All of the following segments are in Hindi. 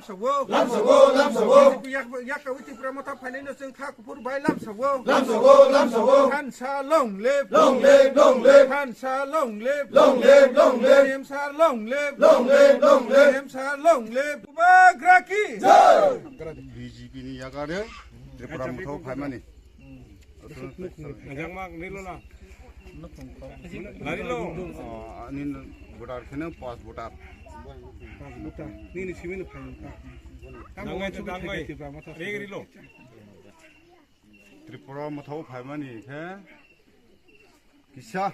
lamsawo yakarwi tipra motha phainai no jeng tha kupur bai lamsawo hansa long lep hansa long lep nemsa long lep nemsa long lep Twibaklai BJP ni yakarwi Tipra mothau phaimani Ajang mak nilo lah. lari lo ani voter khene pas voter ni ni simen phain Dangai regri lo. Tipra mothau phaimani khe kisa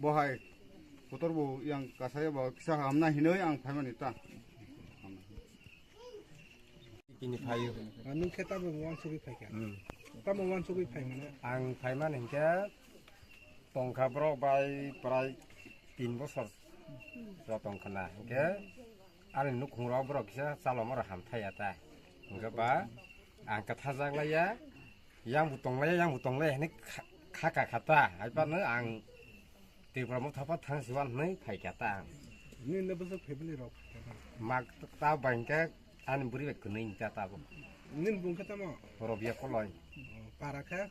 bohai kotor bo yang kasaya bo kisa hamna hinoi ang phaimani ta Ini payu. Anung keta bo wan sugi phai ta mo wan sugi phai mane Ang paiman hingga tongka bro by prai 3 bosor. Ro tongkana hingga ari nukhungni bro kisa salomar ham thayata. Hingga ba ang kathajak laya yang butonglaya ni khaka khata aipa ne ang Tipra mothapa thang siwan nei phai kata. ni ne bo phebli ro Mak ta bangka an buri kuning kata bo. nin bung kata mo Robia koloi para kha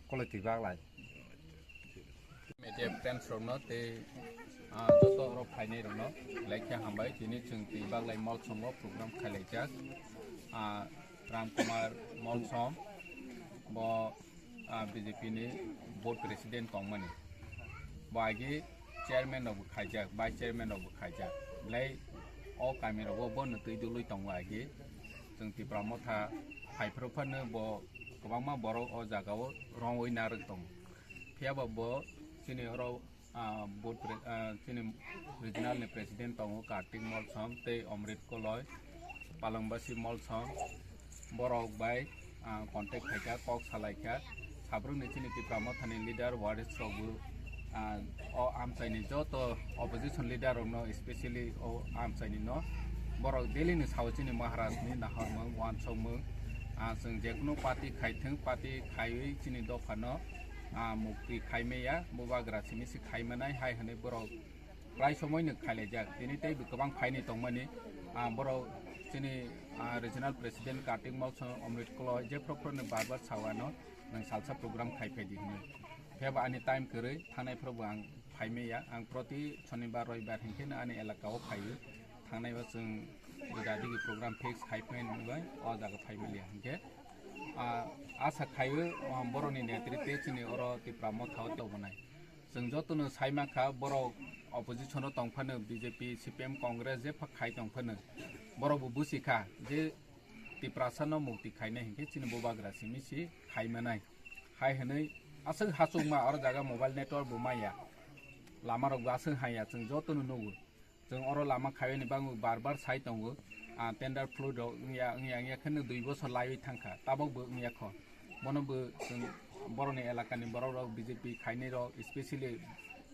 koloi Twibaklai. media friends rongno te joto ro phainai rongno laikha hambai tini chung Twibaklai molsom program khalaijak Ramkumar molsom bo BJP ni board president tongmani bagi chairman of khaijak vice chairman of khaijak lai o kamio ro bo no tui dului tongwagi chung Tipra motha phaiphrofano bo kwbangma borok o jagao rongoi narok tong phiaba bo chini oro board chini regional ni president tongo kartik molsom te omrit koloi palangbasi molsom borok bai contact khaika kok salaika sabrung ni chini Tipra mothani leader ward sobu o amchaini joto opposition leader no especially o amchaini no borok daily ni sawchini maharaj ni nahormang wansomung जों जेकुनु पार्टी खाइथों पार्टी खायै चिनि दफानो मुक्ति खाइमेया बबाग्रा सिमिसि खाइमानाय हाय हनै बरक प्राय समयनो खाइलायजाक दिनै तै गोबां फाइनि दंमानि बरक चिनि रिजनल प्रेसिडेन्ट कार्तिक molsom अमृत कलय जे प्रफोरनो बारबार सावानो नों सालसा प्रोग्राम खाइफायदि हनै फेबा आनि टाइम करै थानायफोरबो आं फाइमेया आं प्रति शनिबार रबिबार हिंखेनो आनि एलाकायाव फाइयो थांनायबा जों Gadi program fix खाइफाय नुबाय अ जागा फाइमेलिया हिंखे आसा खाइयो बरनि नेतृत्वे चिनि अरो Tipra mothau तबनाय जों जतनो साइमाखा बर अपोजिशन तंफानो बीजेपी सीपीएम कांग्रेस जे खाइ तंफानो बरबो बुसिखा जे Tipra सानो मुक्ति खाइने हिंखे चिनि बबाग्रा सिमिसि खाइमानाय हाय हनै आसो हासुमा अरो जागा मोबाइल नेटवर्क बुमाया लामारक गासो हाया जों जतनो नुगो जों अरो लामा खाइनि बांगु बार साइ दंगो टेन्डार फ्लुइड या खनो 2 बोसोर लायै थांखा ताबकबो ख मनबो जों बरनि एलाकानि बरर बीजेपी खाइनि र स्पेशली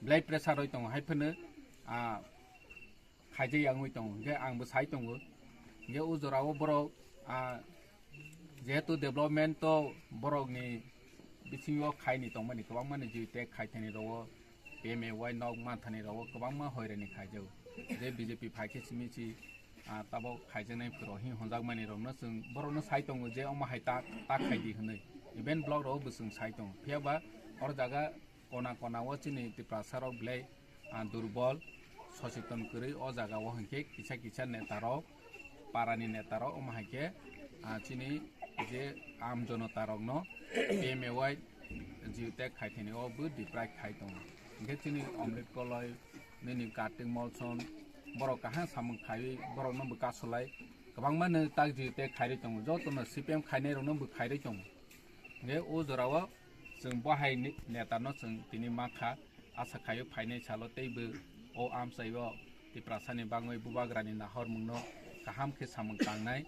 ब्लाड प्रेसार रय दं हाइफोनो खाइजे आंगै दं जे आंबो साइ दंगो जे उजराव बर जेहेतु डेभलपमेन्ट तो बरनि बिथिङाव खाइनि दंमानि गोबां माने जिटे खाइथेनि रव PMAY नग माथानि रव गोबां मा हयरानि खाइजौ जे बीजेपी फाइके सिमिसि ताबो खाइजेनायफोराव हि हजागमानि रवनो जों बरनो साइ दङ जे अमा हाइता खाइदि हनै इभेन्ट ब्लग रव बोसों साइ दङ फेबा अर जागा कोना कोना व चिनि Tipra साराव ब्लै दुर्बल सचेतन करै अ जागाव हंके किसा नेताराव पारानि नेताराव अमा हाइके चिनि जे आम जनतारवनो PMAY जिउते खाइथेनि अबो डिप्राइ खाइ दङ इंखे चिनि अमृत कलय नैनि कार्तिक molsom बर काहा सामु खाइ बर नबो कासलाय गोबां माने ताक जिउते खाइरै दङ जतनो सीपीएम खाइनाय रनो बो खाइरै दङ बे ओ जराव जों बाहाय नेतानो जों दिनै माखा आसा खायो फाइनाय सालो तैबो ओ आमसाइबो Tipra सानि बाङै बुबाग्रानि नाहर मुंनो गाहाम के सामु तांनाय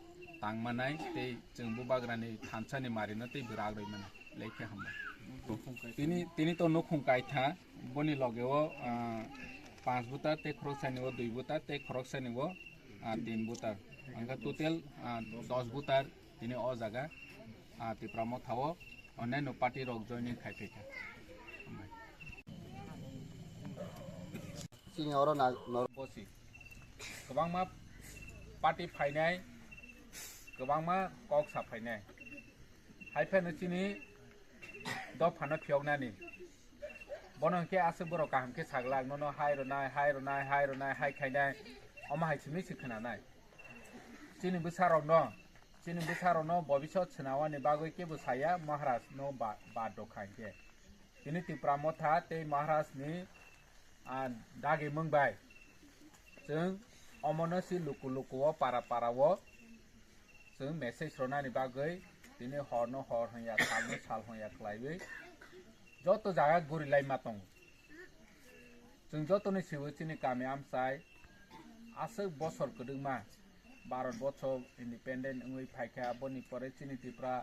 तांमानाय तै जों बुबाग्रानि थानसानि मारिनो तैबो राग्रै माने लेखे हामबाय तिनी तो नुखुंकाय था बनि लगेव 5 बुटार ते खरकसानिव 2 बुटार ते खरकसानिव 3 बुटार अंगा टोटल 10 बुटार तिनी अ जागा Tipra mothau अन्यान्य पार्टी रक जॉइनिंग खाइफैखा सिङाव र बसि गोबां मा पार्टी फाइनाय गोबांमा कक साफायनाय हायफानो चिनि द फानो फियगनानि बनंके आसो बर' काहामके सागलाग ननो हाय रनाय हाय खायनाय अमा हायसिमि सिखनानाय चिनि बोसाराव न भबिष्यत सनावानि बागै के बुसाया महाराज न बाद दखायके तिनि तिप्रा मथा ते महाराज नि दागे मंबाय जों अमनो सि लुकु पारा जों मेसेज रनानि बागै दिनै हर होया सालनो साल होया क्लाइबै जत जागा गुरिलाय मातं जों जतनि सिबुचिनि कामे आमसाय आसो बसर कदुमा भारत बर्ष इंडिपेंडेंट उई फाइखा बनि परे चिनि तिप्रा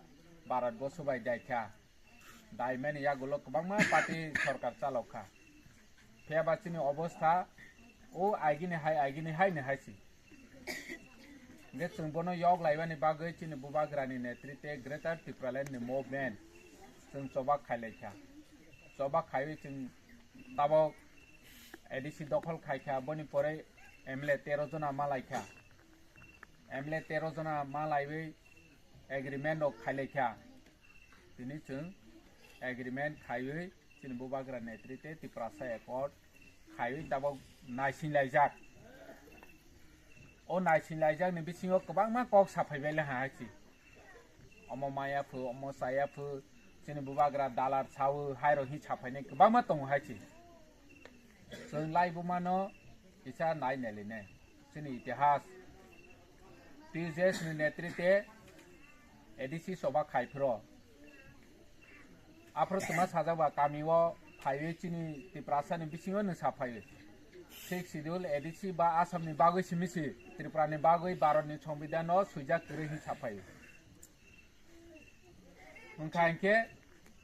भारत बर्ष बाय दायखा दायमेन यागुलो गोबांमा पार्टी सरकार चालौखा फेबा चिनि अवस्था ओ आइगिनि हाय ने हायसि गे जों बनो योग लाइबानि बागै चिनि बुबाग्रानि नेतृत्वे ग्रेटर टिप्रालैंड नि मूवमेंट जों चबाक खायलायखा चबाक खायबै जों ताबक एडिसि दखल खायखा बनि परे एमएलए 13 जना मालायखा एमएलए 13 जना मालायबै एग्रीमेंट अफ खायलायखा दिनै जों एग्रीमेंट खायबै चिनि बुबाग्रा नेतृत्वे टिप्रासा एकॉर्ड खायबै ताबक नायसिनलायजाक ओ नायसिनलायजाक नि बिसिङाव गोबांमा कक साफायबाय हायसि अम मायाफो अम सायाफो चिनि बुबाग्रा दालार सावो हायरो हि साफायनाय गोबांमा दं हायसि जों लाइबुमानो इसा नायनायलिने चिनि इतिहास टीजेस नि नेतृत्वे एडिसि सभा खायफ्रो आफ्रो तुमा साजाबा कामियो फाइवे चिनि तिप्रासानि बिसिङाव न साफायो 6 शेड्यूल एडिसि बा आसामनि बागै सिमिसि त्रिपुरानि बागै भारतनि संविधानाव सुइजाक गरै हि साफायो उनखायके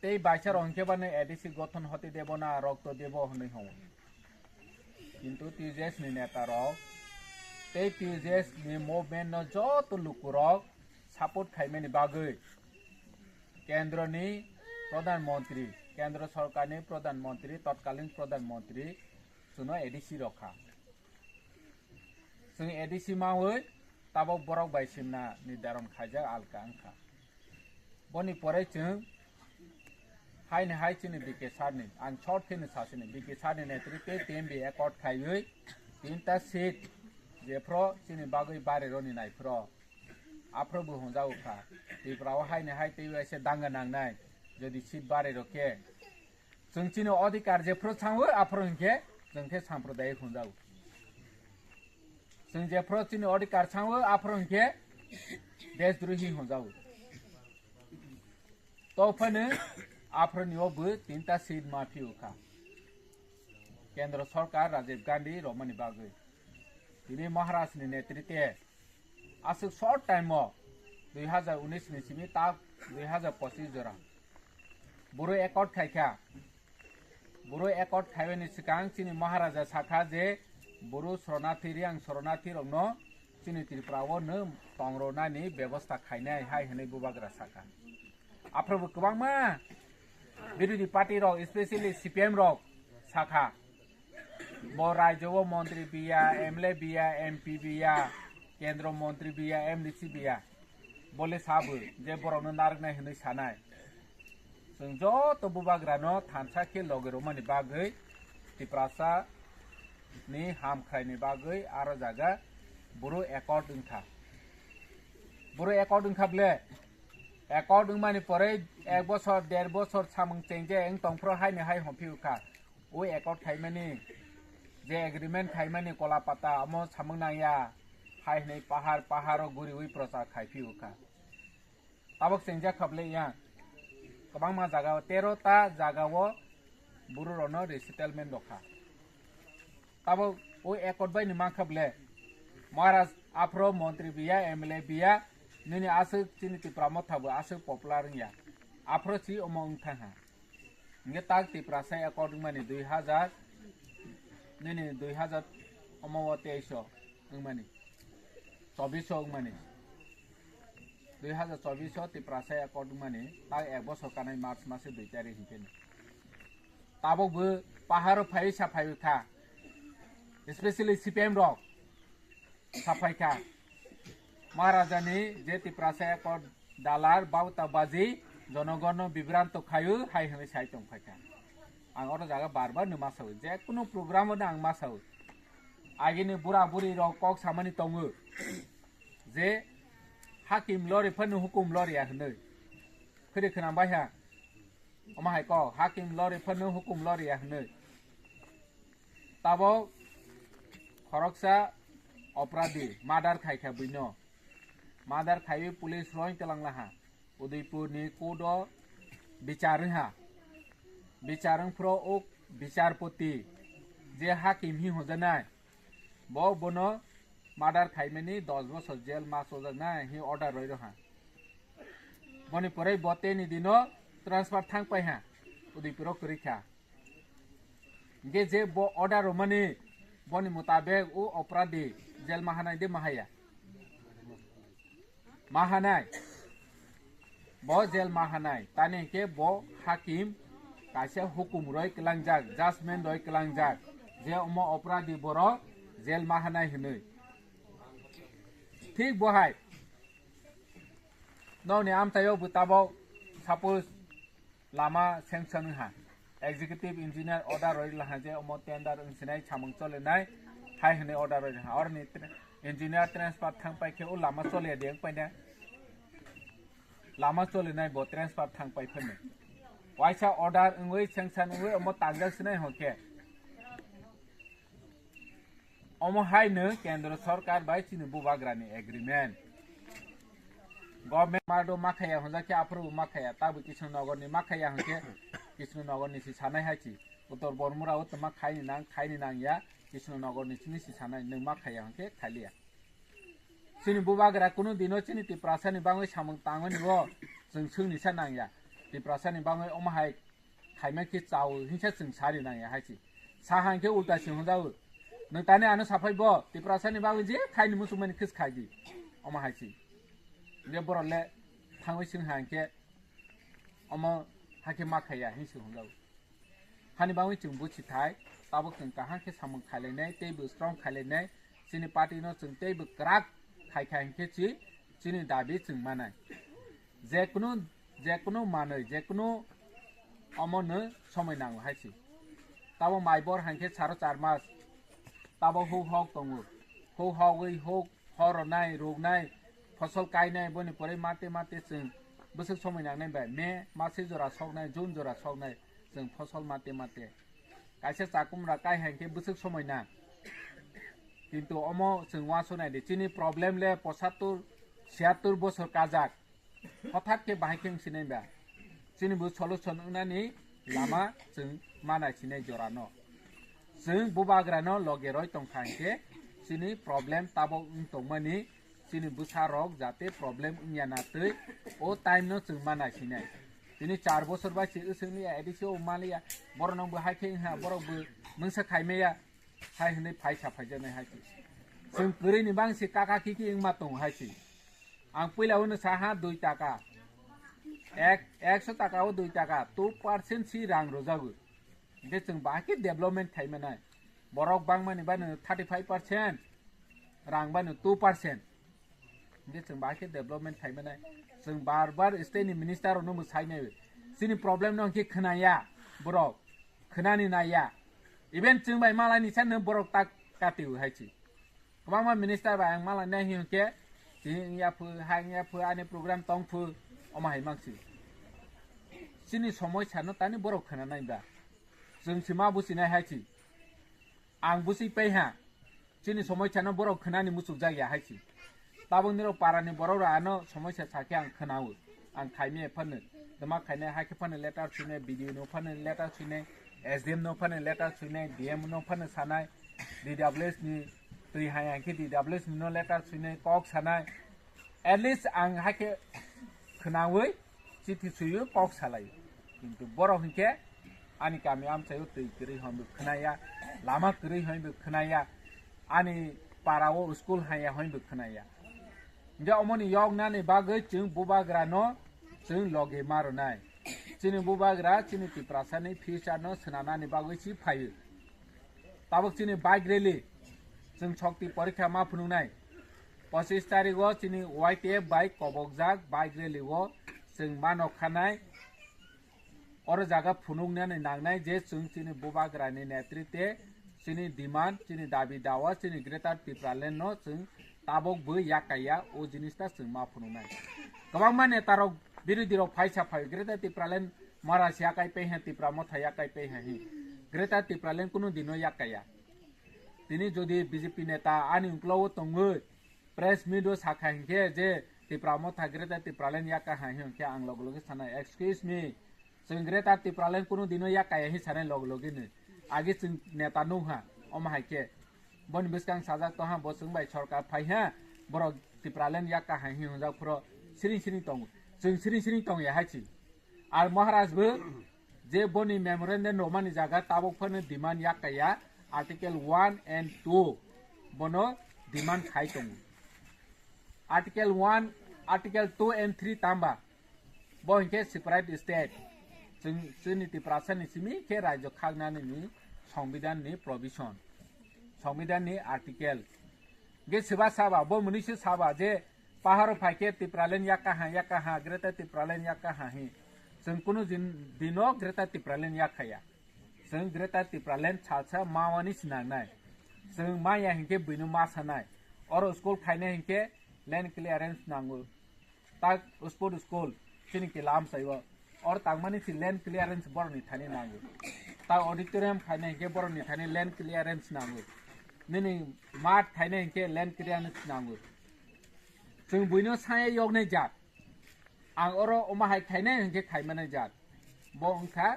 ते बाइचार अंकेबानो एडिसि गठन हते देबना रक्त देब होनै हौ किन्तु टीजेस नि नेता रक ते टीजेस नि मूवमेंट न जत लुकुरक सपोर्ट खायमेनि बागै केंद्रनि प्रधानमंत्री केंद्र सरकारनि प्रधानमंत्री तत्कालीन प्रधानमंत्री सुनो एडिसि रखा जों एडिसि मावै ताबक बरक बायसिमना निर्धारण खायजा आलका अंखा बनि परे जों हायने हाय चिनि बिके सारनि आं शर्ट खेनो सासिनि बिके सारनि नेतृत्वे टीएमबी एकॉर्ड खायबै 3टा सीट जेफ्रो चिनि बागै बारे रनि नायफ्रो आफ्रोबो हंजाउखा तिप्राव हायने हाय तेबो एसे दांगा नांनाय जदि सीट बारे रखे जों चिनि अधिकार जेफ्रो सांवो आफ्रो हंके जोंखे सांप्रदायिक हंजाउ जों जेफ्रो चिनि अधिकार सांवो आफ्रो हंके देशद्रोही हंजाउ तो फने आफ्रोनियोबो 3टा सीट माफिउखा केंद्र सरकार राजीव गांधी रमनी बागै दिनै महाराज नि नेतृत्वे आसु शॉर्ट टाइम 2019 नि सिमी ता 2025 जरा बुरो एकॉर्ड खायखा बुरो एकॉर्ड खायवेनि सिगां चिनि महाराजा साखा जे बुरो शरणार्थी आं शरणार्थी रंनो चिनि त्रिपुराव न तंग्रनानि व्यवस्था खायनाय हाय हनै बुबाग्रा साखा आफ्रोबो गोबांमा विरोधी पार्टी रक स्पेशली सीपीएम रक साखा बो राज्यव मंत्री बिया एमएलए बिया एमपी बिया केंद्र मंत्री बिया एमडीसी बिया बोले साबो जे बरनो नारगनाय हनै सानाय जों जत बुबाग्रानो थानसाखे लगेरमानि बागै तिप्रासा नि हामख्रायनि बागै आरो जागा बुरो एकॉर्ड इंखा बुरो एकॉर्ड इंखाब्ले एकॉर्ड इंमानि परे 1 बছर 1.5 बছर सामं चेंजे एं तंफ्रो हायने हाय हंफिउखा ओ एकॉर्ड खायमानि जे एग्रीमेंट खायमानि कलापाता अमो सामं नाया हायनै पहाड़ गुरि उइ प्रचार खायफिउखा ताबक चेंजा खाबले या गोबांमा जागा 13टा जागाव बुरुरनो रिसेटलमेंट दखा ताबक ओ एकॉर्ड बाय नि माखाबले महाराज आफ्रो मंत्री बिया एमएलए बिया निनि आसो चिनि तिप्राम थाबो आसो पपुलार या आफ्रो ची अमंग थाहा nge tak Tipra according mani 2000 nini 2000 omawate iso ngmani 24 ngmani 2024 Tipra according mani tak 1 বছর kanai March mase 2 tarikh hingkeni tabokbo paharo phai saphai kha especially CPM rock saphai kha महाराजानि जे तिप्रासाया को दालार बावता बाजी जनगण बिभ्रांत खायु हाय होनो साइ दंफायखा आं अर जागा बारबार नो मासाव जे कुनु प्रग्राम होनो आं मासाव आगिनि बुरा बुरि र कक सामानि दङो जे हाकिम लरि फनो हुकुम लरिया होनो फैदो खोनाबाय हा अमाहाय क हाकिम लरि फनो हुकुम लरिया होनो ताबो खरकसा अपराधी मादार खायखा बिनो मादार खायु पुलिस रय तलांलाहा उदयपुर नि कोड बिचारहा बिचारं फ्रो ओ बिचारपति जे हाकिम हि होजनाय बो बनो मादार खायमेनि 10 बছর जेल मास होजनाय हि ऑर्डर रय रहा बनि परे बते नि दिनो ट्रांसफर थांग पायहा उदयपुर करिखा गे जे बो ऑर्डर मनि बनि मुताबिक ओ अपराधी जेल महानाय दे महाया महानाय बो जेल महानाय ताने के बो हाकिम कासे हुकुम रय कलांजाक जजमेंट रय कलांजाक जे अम अपराधी बर जेल महानाय होनो ठीक बहाय नौनि आमथायाव बुताबाव सपोज लामा सेंसन हा एग्जीक्यूटिव इंजीनियर ऑर्डर रय लाहा जे अम टेंडर इंसिनाय सामंग चलेनाय हाय होनो ऑर्डर रय हा और नि इंजीनियर ट्रांसफर थांग पाइखे ओ लामा चले दें पाइना लामा चलेनाय ब ट्रांसफर थांग पाइ फनो वाइसा ऑर्डर इंगै सेंसन इंगै अम तांजासिनाय होके अम हायनो केंद्र सरकार बाय चिनि बुबाग्रानि एग्रीमेंट गवर्नमेंट मादो माखाया होजाके आफरो माखाया ताबो कृष्णनगरनि माखाया होके कृष्णनगरनि सि सानाय हायची उत्तर बरमुरा उत्तमा खायनि नांया कृष्णनगरनि सिनि सि सानाय नों माखाया होके खालिया चिनि बुबाग्रा कुनु दिनो चिनि तिप्रासानि बाङै सामं ताङनि व जों सोंनि सा नांया तिप्रासानि बाङै अमहाय खायमाखि चाव हिंसा जों सारि नांया हायची साहांके उल्टा सिं होजाउ नों ताने आनो साफायबो तिप्रासानि बाङै जे खायनि मुसुमानि खिस खायदि अमहायची जे बरले थाङै सिं हांके अम हाके माखाया हिंसु होजाउ हानि बाङै जों बुचिथाय ताबो जों काहांके सामं खायलायनाय तेबो स्ट्रं खायलायनाय चिनि पार्टी न जों तेबो क्राक खायखांके चिनि दाबि जों मानाय जेकुनु मानै जेकुनु अमनो समय नांगौ हायची ताबो माइबर हांके 4.5 मास ताबो हो हक दङो हो हगै हक हरनाय रोगनाय फसल गायनाय बनि परे माते माते जों बोसोर समय नांनाय बाय मे मासे जरा सगनाय जुन जरा सगनाय जों फसल माते माते कायसे चाकुमरा काय हांके बोसोर समय ना किन्तु अमो जों वासनाय दे चिनि प्रॉब्लम ले 75-76 बोसोर काजाक हठात के बाहायखें सिनाय बा चिनि बु सलुशन उनानि लामा जों मानाय सिनाय जरानो जों बुबाग्रानो लगे रय तंखांके चिनि प्रॉब्लम ताबो उंतमनि चिनि बुसारक जाते प्रॉब्लम उन्यानातै ओ टाइम न जों मानाय सिनाय चिनि 4 बोसोर बासि उसोंनि एदिसो मालिया बरनंबो हायखें हा बरबो मोनसा खायमेया हाय होनै फायसा फायजानाय हायची जों गोरैनि बांसि काका किकि इंमा दं हायची आं पहिला होनो साहा 2 टाका 100 टाका 2 टाका 2% सि रां रोजागो बे जों बाकी डेभलपमेंट थाइमानाय बरक बांमानि बानो 35% रां बानो 2% बे जों बाकी डेभलपमेंट थाइमानाय जों बार स्टेटनि मिनिस्टार नो मोसायनाय जोंनि प्रॉब्लम न कि खोनाया बरक खोनानि नाया इवेन जों बाय मालानि सानो बरक ताक काटिउ हायची गोबां मिनिस्टार बाय आं मालानि नाहि होके जियाफो हांयाफो आने प्रग्राम तंफो अमाहाय मांसि सिनि समय सानो तानि बरक खोनानाय बा जों सिमा बुसिनाय हायची आं बुसि पैहा चिनि समय सानो बरक खोनानि मुसुक जाया हायची ताबोंनिरो पारानि बररा आनो समस्या साके आं खोनावो आं खायमे फनो दमा खायने हाके फनो लेटार सुने वीडियो नो फनो लेटार सुने एसडीएम नो फनो लेटार सुने डीएम नो फनो सानाय डीडब्ल्यूएस नि तै हायाके डीडब्ल्यूएस नो लेटार सुने कक सानाय एटलिस्ट आं हाके खोनावै चिठी सुयो कक सालायो किन्तु बरक हिके आनि गामि आमचायो तै गरै हंबो खोनाया लामा गरै हंबो खोनाया आनि पाराव स्कुल हाया हंबो खोनाया जे अमनि यगनानि बागै जों बुबाग्रा न जों लगे मारनाय चिनि बुबाग्रा चिनि तिप्रासानि फिउचार न सोनानानि बागै सि फायो ताबो चिनि बाइक रैली जों शक्ति परीक्षा मा फुनुनाय 25 तारिखो चिनि YTF बाइक कबकजाक बाइक रेलिगो जों मानक खानाय और जागा फुनुंगनानै नांनाय जे जों चिनि बुबाग्रानि नेतृत्वे चिनि डिमान्ड चिनि दाबि दावा चिनि ग्रेटार टिप्रालेन्ड नो जों ताबक बो याकाया ओ जिनिसता जों मा फुनुंनाय गोबां मा नेतारक बिरोधिरक फाइसा फाइ ग्रेटार टिप्रालेन्ड मारास याकाय पेहे टिप्रा मथा याकाय पेहे ग्रेटार टिप्रालेन्ड कुनु दिनो याकाया दिनै जदि बीजेपी नेता आनि उंक्लाव तंगो प्रेस मीडो साखा हिंखे जे टिप्रा मथा ग्रेटार टिप्रालेन्ड याका हिंखे आं लग लगे साना एक्सक्यूज मी जों ग्रेटार टिप्रालेन्ड कुनु दिनो याकाया हि सानाय लग लगेनो आगे जों नेता नोहा अमाहायके बन बिस्कां साजा तहा बसुं बाय सरकार फाइहा बर टिप्रालेन्ड याका हि हुंजाफुरो सिरिं सिरिं तंग जों सिरिं सिरिं तंग याहायछि आर महाराजबो जे बनि मेमोरेन्डाम रमानि जागा ताबकफोरनो डिमान्ड याकाया आर्टिकल 1 and 2 बनो डिमान्ड खाइ दङ आर्टिकल 1 आर्टिकल 2 and 3 तांबा बहिंखे सेपारेट स्टेट जों जोंनि टिप्रासानि सिमि के राज्य खागनानि संविधाननि प्रोविजन संविधाननि आर्टिकल गे सेबा साबा ब मुनिसो साबा जे पाहार फाइके टिप्रालेन्ड याका ग्रेटार टिप्रालेन्ड याका हि जों कुनु दिनो ग्रेटार टिप्रालेन्ड याखाया जों ग्रेटार टिप्रालेन्ड सासा मावानि सिनांनाय जों माया हिंखे बैनो मासानाय और स्कुल खायने हिंखे लैंड क्लियरेंस नांगौ ताक स्कुल चिनिके लाम साइबो और तांगमानि सि लैंड क्लियरेंस बरनि थाने नांगौ ता ऑडिटोरियम खायने हिंखे बरनि थाने लैंड क्लियरेंस नांगौ निनि माठ खायने हिंखे लैंड क्लियरेंस नांगौ जों बैनो साय यगनाय जात आं अरो अमाहाय खायने हिंखे खायमानाय जात बो अंखा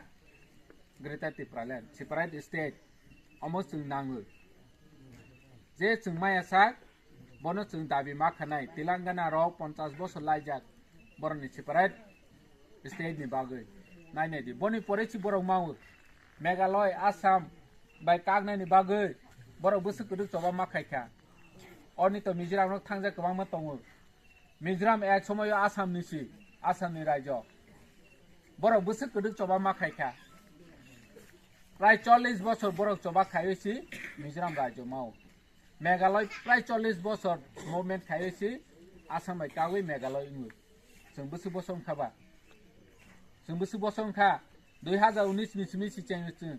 ग्रेटार टिप्रालेन्ड सेपारेट स्टेट अमो जों नाङो जे जों मायासा बनो जों दाबि मा खानाय तेलेंगाना र 50 बोसोर लायजाक बरनि सेपारेट स्टेटनि बागै नायनायदि बनि परेसि बरक मावो मेघालय आसाम बाय कागनायनि बागै बरक बोसो गोदो जबा मा खायखा अरनि तो मिजोराम थांजा गोबां मा दङ मिजोराम एक समय आसामनिसि आसामनि रायजो बरक बोसो गोदो जबा मा खायखा प्राय 40 बोसोर बरक जबा खायसि मिजोराम राज्य माव मेघालय प्राय 40 बोसोर मुभमेन्ट खायसि आसाम बाय कागै मेघालय इङो जों बोसो बोसोर खाबा जों बोसो बोसोर खा 2019 नि सिमि सिचें जों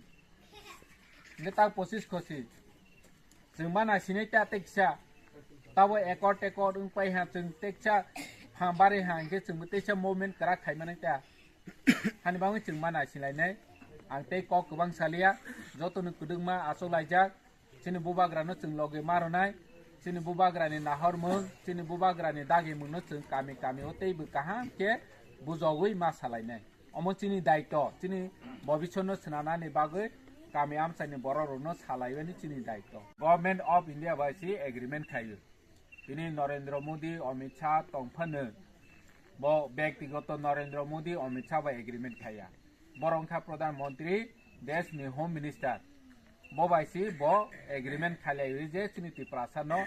नेता 25 खसि जों माना सिनै ता टेक्सा ताबो एकॉर्ड उपाय हा जों टेक्सा हा बारे हा के जों टेक्सा मुभमेन्ट करा खायमानाय ता हानि बाङै जों माना सिलायनाय आं ते कक गोबां सालिया जतनो कुदुंमा आसलायजा चिनि बुबाग्रानो जों लगे मारनाय चिनि बुबाग्रानि नाहरमों चिनि बुबाग्रानि दागे मोनो जों कामी होतेबो कहां के बुजौै मा सालायनाय अमो चिनि दायित्व चिनि भविष्यनो सनानानि बागै कामी आमसानि बररनो सालायबानि चिनि दायित्व गवर्नमेंट ऑफ इंडिया बासि एग्रीमेंट खायो बिनि नरेंद्र मोदी अमित शाह तंफानो ब व्यक्तिगत नरेंद्र मोदी अमित शाह बा एग्रीमेंट खाया बरंखा प्रधानमंत्री देश नि होम मिनिस्टर बबाइसी ब एग्रीमेंट खालायो जे चिनि टिप्रासानो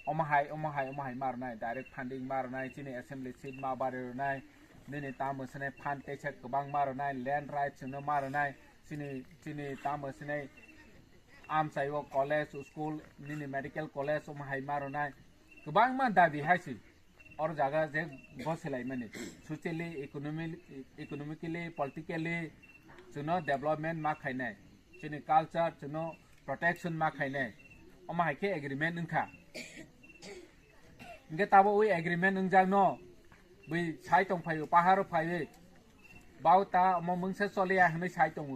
अमाहाय मारनाय डायरेक्ट फंडिंग मारनाय चिनि असेंबली सीट मा बारेनाय दिनै तामसने फान टेक्स गोबां मारनाय लैंड राइट्स नो मारनाय चिनि तामसने आमसायो कॉलेज स्कूल निनि मेडिकल कॉलेज अमाहाय मारनाय गोबां मा दाबि हायसि और जागा जे गसलाय माने सोशली इकोनॉमिकली पॉलिटिकली जोंनो डेवलपमेंट मा खायनाय जोंनि कल्चर जोंनो प्रोटेक्शन मा खायनाय अमाहायके एग्रीमेंट नखा इनके ताबो वे एग्रीमेंट नजांनो बै साइ दंफायो पाहार फायो बावता अमा मोनसे चलिया हनै साइ दङ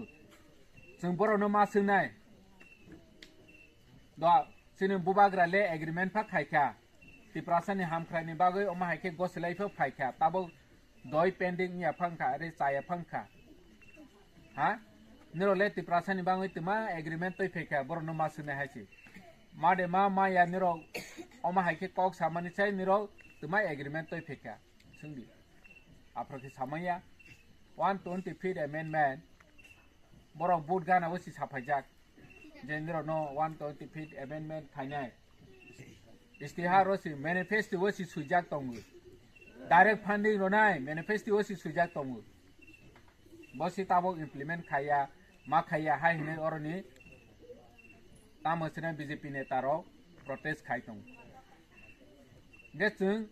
जों बरनो मा सोंनाय दा जोंनि बुबाग्राले एग्रीमेंट फा खायखा टिप्रासानि हामख्रायनि बागै अमाहायके गसलायफो फायखा ताबो दय पेंडिंग या फंखा रे चाया फंखा हा निरोले टिप्रासानि बागै तमा एग्रीमेंट तै फेखा बरनो मा सोंनाय हायसि मादे मा या निरो अमाहायके कक सामानि चाय निरो तमा एग्रीमेंट तै फेखा सोंदि आफ्रोके सामाया 120 feet amendment borok boot gana wasi sapajak jendro no 120 feet amendment thainai istihar wasi manifesto wasi sujak tongu direct funding ronai manifesto wasi sujak tongu bosi tabo implement khaya ma khaya hai hine oroni tamosna BJP netaro protest khai tong ge chung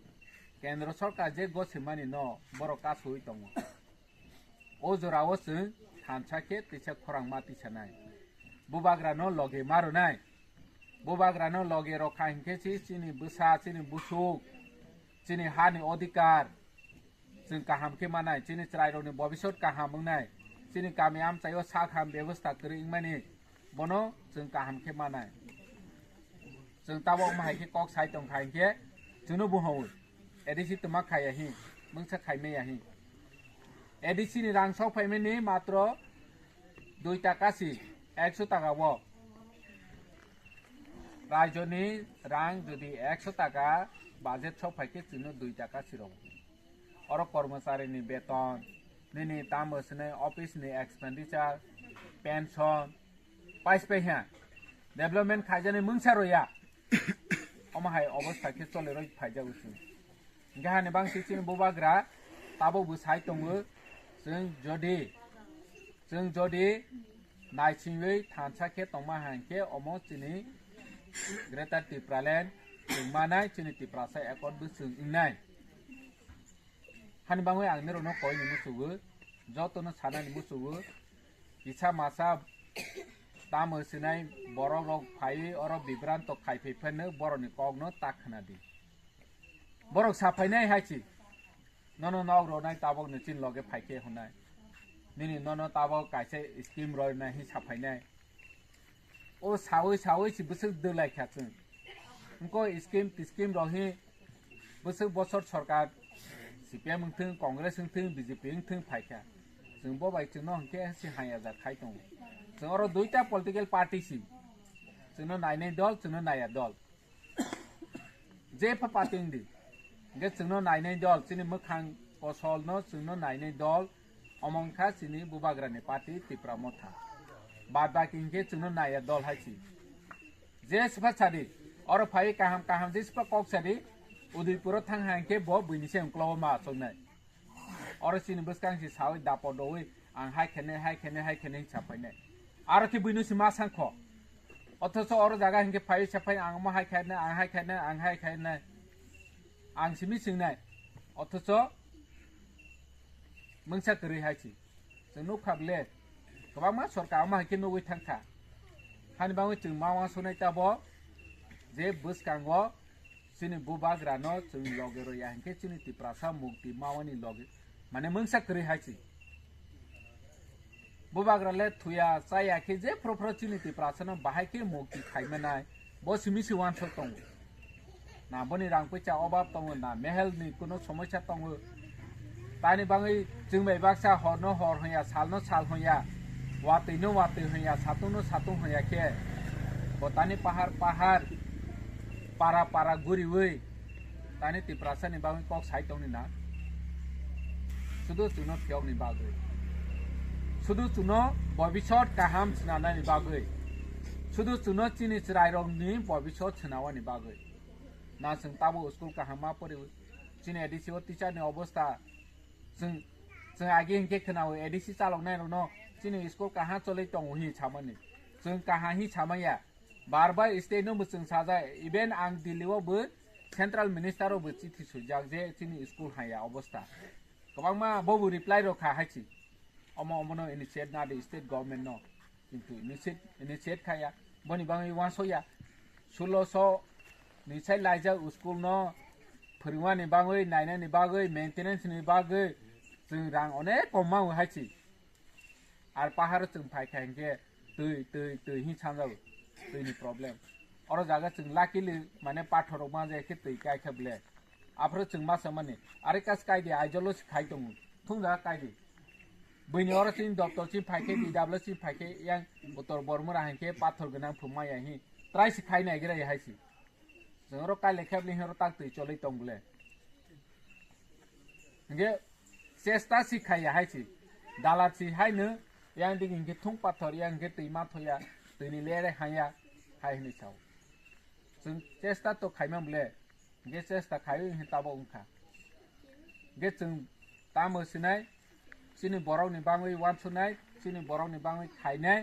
kendra sarkar je gosimani no borok kasui tongo o jorao chung thansa ke tisa khorang mati sanai bubagra no loge maru nai bubagra no loge rokha hinke chini busa chini busuk chini hani odikar जों गाहाम के मानाय जोंनि रायजोनि भबिष्यत गाहाम मोननाय जोंनि गामि आमचायाव साखाम बेबस्था करै माने बनो जों गाहाम के मानाय जों ताबो माहायके कक साइ दं खायके जोंनो बुहाव एडिसि तमा खायाहि मोंसा खायमेयाहि एडिसि नि रां साव फायमेनि मात्र 2 टाका सि 100 टाका वो रायजोनि रां जदि 100 टाका बाजेट साव फायके जोंनो 2 टाका सिरं और कर्मचारी नि वेतन निनी तामसने ऑफिस नि एक्सपेंडिचर पेंशन पाइस पे है डेवलपमेंट खाजने मुंसारोया अमाहाय अवस्था के चले रय फाइजा गुसु गाहाने बांसि चिन बुबाग्रा ताबो बुसाइ दङो जों जदि नायसिङै थानसा के तंमा हांके अमो चिनि ग्रेटर टिप्रालैंड मानाय चिनि टिप्रासा एकट बुसुं इंनाय हानि बाङै आंनि रनो कय नि मुसुगो जतनो सानानि मुसुगो इसा मासा ताम होसिनाय बरक रक फाइ अर बिब्रान्त खायफैफेनो बरनि कगनो ताखना दि बरक साफायनाय हायछि ननो नग रनाय ताबक नि चिन लगे फाइके होनाय निनि ननो ताबक कायसे स्कीम रयनाय हि साफायनाय ओ सावै सि बुसुक दोलाय खाचों उनको स्कीम रहि बुसुक बसर सरकार CPM थों कांग्रेस थों बीजेपी थों फाइखा जों बो बायथिनो हंके सि हाया जा खाय दं जों अर दुइटा पॉलिटिकल पार्टी सि जोंनो नायनाय दल जोंनो नाया दल जे पार्टी दि गे जोंनो नायनाय दल सिनि मोखां फसल न जोंनो नायनाय दल अमंखा सिनि बुबाग्रानि पार्टी तिप्रा मथा बाद बाकी के जोंनो नाया दल हायसि जे सफा सादि अर फाइ काहाम जे सफा कक सादि उदयपुर थांहांके ब बुइनिसे अंक्लाव मा सनाय और सिनि बसकांसि सावै दापदोय आं हाय खेने साफायनाय आरो कि बुइनुसि मा सांख अथस और जागा हंके फाइ साफाय आं मा हाय खेने आं सिमि सिंनाय अथस मोनसा करै हायसि जोंनो खाबले गोबां मा सरकार मा हायके नगै थांखा हानि बाङै जों मावा सनाय ताबो जे बसकांगो सिनि बुबाग्रा न जों लगे रया हंके सिनि तिप्रासा मुक्ति मावानि लगे माने मोनसा करै हायसि बुबाग्रा ले थुया चाया के जे फ्रफ्र सिनि तिप्रासा न बाहाय के मुक्ति खायमनाय बो सिमि सिवान स दं ना बनि रां पैसा अभाब दं ना मेहल नि कोनो समस्या दं तानि बाङै जों बायबाक्सा हरनो हर होया सालनो साल होया वातैनो वातै होया सातुनो सातु होया के बतानि पहाड़ पारा गुरिवै तानि तिप्रासा नि बाङै कक साइ दंनि ना सुदु चुनो फियगनि बागै सुदु चुनो भबिष्यत गाहाम सिनानानि बागै सुदु चुनो चिनि चिरायरंनि भबिष्यत सिनावानि बागै ना जों ताबो स्कुल गाहामा परि चिनि एडिसि टिचारनि अवस्था जों आगे हिंके खोनाव एडिसि चालौनाय रनो चिनि स्कुल गाहा चलै दं हि छामनि जों गाहा हि छामाया बार स्टेट नो जों साजा इभेन आं दिल्लीआवबो सेंट्रल मिनिस्टारावबो चिठी सुजाक जे चिनि स्कुल हाया अवस्था गोबां मा बबु रिप्लाइ रखा हायसि अमनो इनिशिएट ना दि स्टेट गवर्नमेंट नो किन्तु इनिशिएट खाया बनि बाङै वासया 1600 निसाय लाइजा स्कुल नो फोरोंवानि बाङै नायनायनि बागै मेंटेनेंस नि बागै जों रां अनेक कम मावो हायसि आर पाहार जों फायखांगे दै हि सानजाव दैनि प्रब्लेम और जागा जों लाकिलि माने पाथरक मा जायके दै गायखाबले आफ्रो जों मासा माने आरे कास कायदे आइजल खाय दं थुंजा कायदे बैनि और चिन डॉक्टर चिन फायके दिदाब्ल चिन फायके यां उत्तर बर्मरा हांके पाथर गना फुमाया हि ट्राइस खाय नागिरा हायसि जों र काय लेखाबले हेर ताक दै चलै दंबले नगे चेष्टा सिखाया हायसि दालासि हायनो यां दिगिंके थुं पाथर यां के दैमा थया दैनि लेरे हाया हायनि साव जों चेष्टा तो खायमामले गे चेष्टा खायो हिताबो उनखा गे जों ताम होसिनाय चिनि बरावनि बाङै वानसुनाय चिनि बरावनि बाङै खायनाय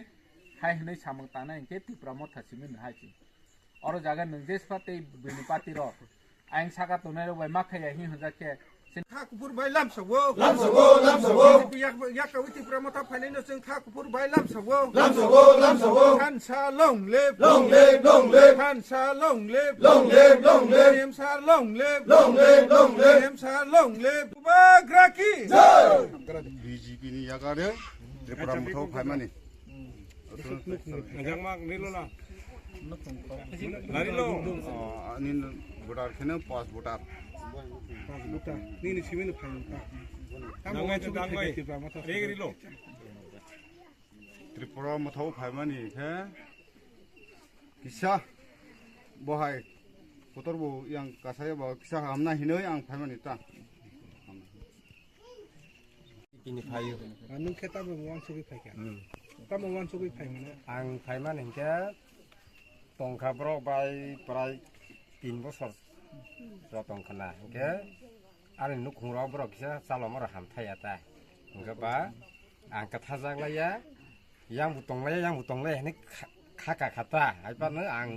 हायहनै सामं तानाय के तिप्रा मथासिमिन हायसि और जागा नों जे पार्टी बिनि पार्टी र आं सागा तोनाय रबाय माखाया हि हजाके खा कुपुर बाय लाम सगो याkarwi Tipra mata फाइनायनो जों खा कुपुर बाय लाम सगो खानसा लं लेब खानसा लं लेब नेमसा लं लेब नेमसा लं लेब Twibaklai BJP ni yakarwi Tipra mothau phaimani Ajang mak nilo lang. Lari lo. nin votar khene pas votar ni simen fine Dangai. Regri lo. Tipra mothau phaimani khe kisa bohai kotor bo yang kasaya bo kisa hamna hinoi ang phaimani ta ini payu nung kheta bo wan sugi phai kya ta mo wan sugi phai mane ang paiman hingke tongkha bro bai prai 3 bosor ro tongkhana hingke ari nukhungrok bro kisa salomar hamthaya ta hingke ba ang kathajaglaya yang butonglaya ni khaka khata aipan ang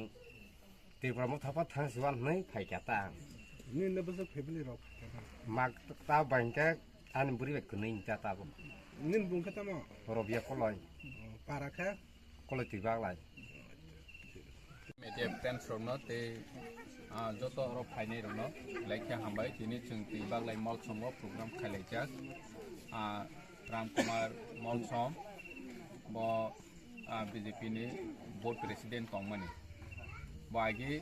Tipra mothau thang siwan nei phai kata ni ne bo family rok mak ta bangke an buri bek kuning ta ta bo nin bung kheta mo robia koloi para kha koloi Twibaklai media friends rokno te joto rok phainai rokno laikha hambai tini chung Twibaklai molsom program khalaijak Ramkumar molsom bo BJP ni board president tongmani bagi